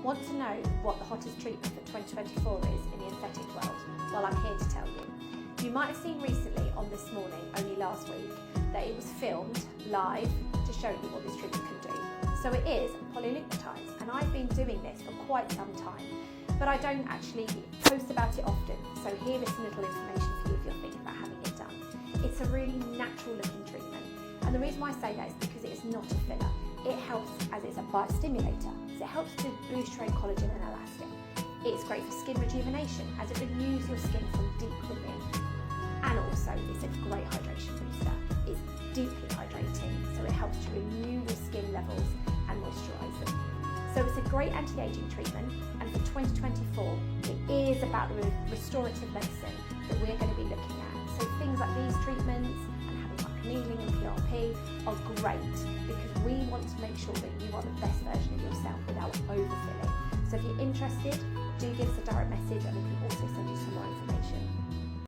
Want to know what the hottest treatment for 2024 is in the aesthetic world? Well, I'm here to tell you. You might have seen recently on This Morning, only last week, that it was filmed live to show you what this treatment can do. So it is polynucleotides, and I've been doing this for quite some time, but I don't actually post about it often. So here is some little information for you if you're thinking about having it done. It's a really natural looking treatment, and the reason why I say that is because it is not a filler. It helps as it's a bio-stimulator, so it helps to boost your own collagen and elastin. It's great for skin rejuvenation as it renews your skin from deep within, and also it's a great hydration booster. It's deeply hydrating, so it helps to renew your skin levels and moisturise them. So it's a great anti-aging treatment, and for 2024 it is about the restorative medicine that we're going to be looking at. So things like these treatments and having microneedling and PRP are great because we want to make sure that you are the best version of yourself without overfilling. So if you're interested, do give us a direct message, and we can also send